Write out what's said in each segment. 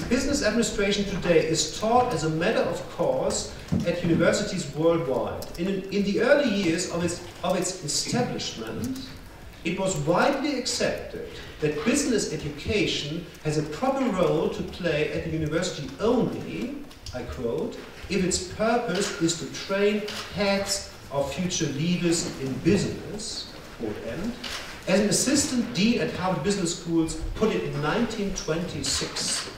Business administration today is taught as a matter of course at universities worldwide. In the early years of its establishment, it was widely accepted that business education has a proper role to play at the university only, I quote, if its purpose is to train heads of future leaders in business, quote end, as an assistant dean at Harvard Business Schools put it in 1926.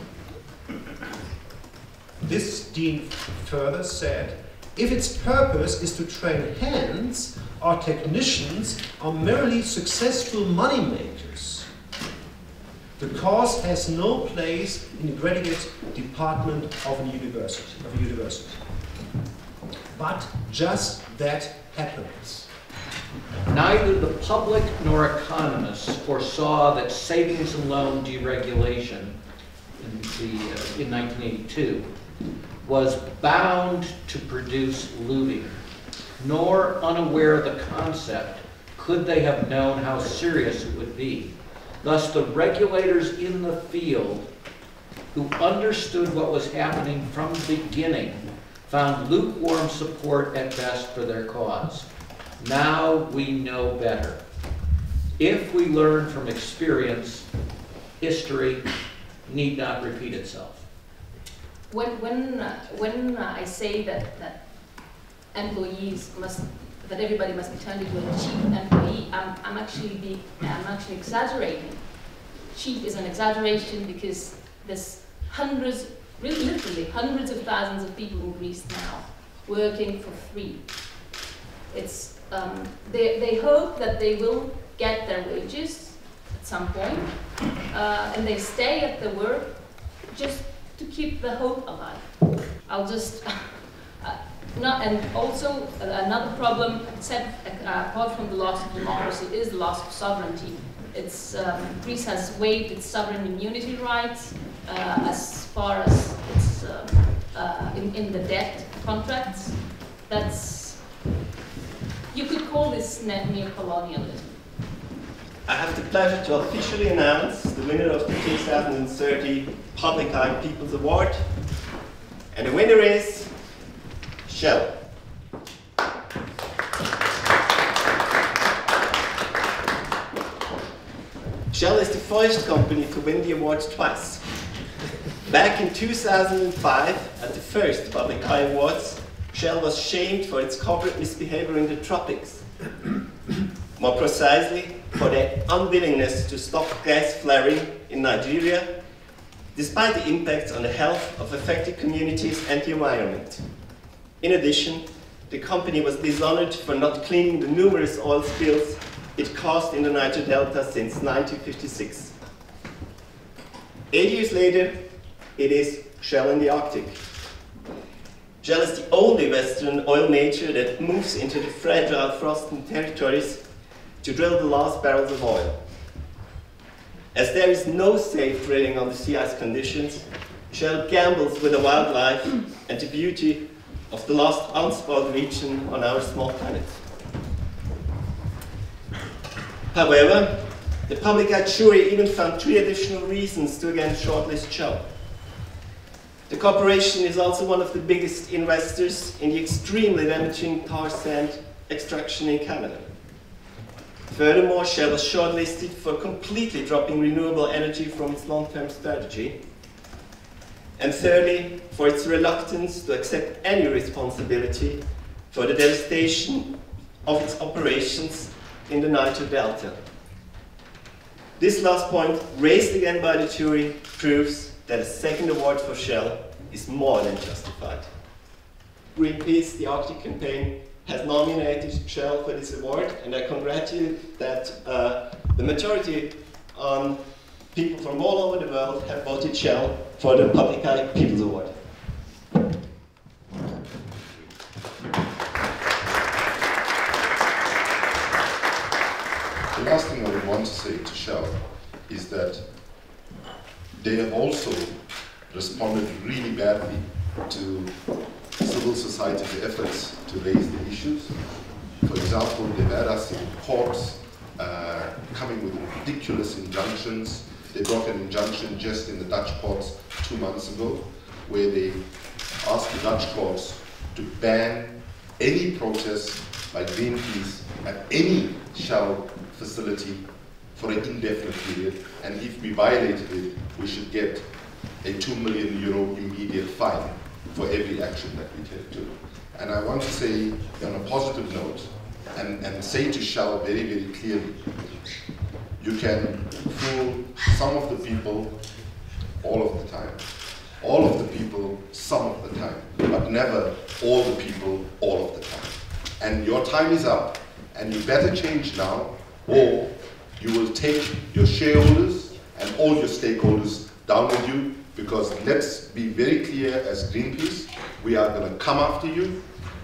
This dean further said, if its purpose is to train hands or technicians or merely successful moneymakers, the course has no place in the graduate department of a university. But just that happens. Neither the public nor economists foresaw that savings and loan deregulation in 1982 was bound to produce looting, nor unaware of the concept could they have known how serious it would be. Thus, the regulators in the field who understood what was happening from the beginning found lukewarm support at best for their cause. Now we know better. If we learn from experience, history need not repeat itself. When I say that employees that everybody must be turned into a cheap employee, I'm actually exaggerating. Cheap is an exaggeration because there's hundreds, really literally hundreds of thousands of people in Greece now working for free. It's they hope that they will get their wages at some point, and they stay at the work just to keep the hope alive. I'll just and also another problem, apart from the loss of democracy, is the loss of sovereignty. It's Greece has waived its sovereign immunity rights as far as it's in the debt contracts. That's, you could call this neo-colonialism. I have the pleasure to officially announce the winner of the 2030 Public Eye People's Award. And the winner is Shell. Shell is the first company to win the award twice. Back in 2005, at the first Public Eye Awards, Shell was shamed for its corporate misbehavior in the tropics. More precisely, for their unwillingness to stop gas flaring in Nigeria, despite the impacts on the health of affected communities and the environment. In addition, the company was dishonored for not cleaning the numerous oil spills it caused in the Niger Delta since 1956. 8 years later, it is Shell in the Arctic. Shell is the only Western oil major that moves into the fragile frozen territories to drill the last barrels of oil. As there is no safe drilling under sea ice conditions, Shell gambles with the wildlife and the beauty of the last unspoiled region on our small planet. However, the public eye jury even found 3 additional reasons to again shortlist Shell. The corporation is also one of the biggest investors in the extremely damaging tar sand extraction in Canada. Furthermore, Shell was shortlisted for completely dropping renewable energy from its long-term strategy. And thirdly, for its reluctance to accept any responsibility for the devastation of its operations in the Niger Delta. This last point, raised again by the jury, proves that a second award for Shell is more than justified. Greenpeace, the Arctic campaign, has nominated Shell for this award, and I congratulate that the majority on people from all over the world have voted Shell for the Public Eye People's Award. The last thing I would want to say to Shell is that they have also responded really badly to civil society's efforts to raise the issues. For example, they've had us in courts coming with ridiculous injunctions. They brought an injunction just in the Dutch courts 2 months ago, where they asked the Dutch courts to ban any protest by Greenpeace at any Shell facility for an indefinite period, and if we violated it, we should get a €2 million immediate fine for every action that we take to. And I want to say, on a positive note, and say to Shell very, very clearly, you can fool some of the people all of the time, all of the people some of the time, but never all the people all of the time. And your time is up, and you better change now, or you will take your shareholders and all your stakeholders down with you, because let's be very clear as Greenpeace, we are going to come after you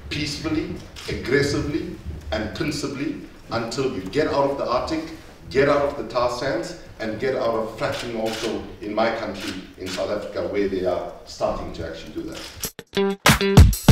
peacefully, aggressively, and principally until you get out of the Arctic, get out of the tar sands, and get out of fracking also in my country, in South Africa, where they are starting to actually do that.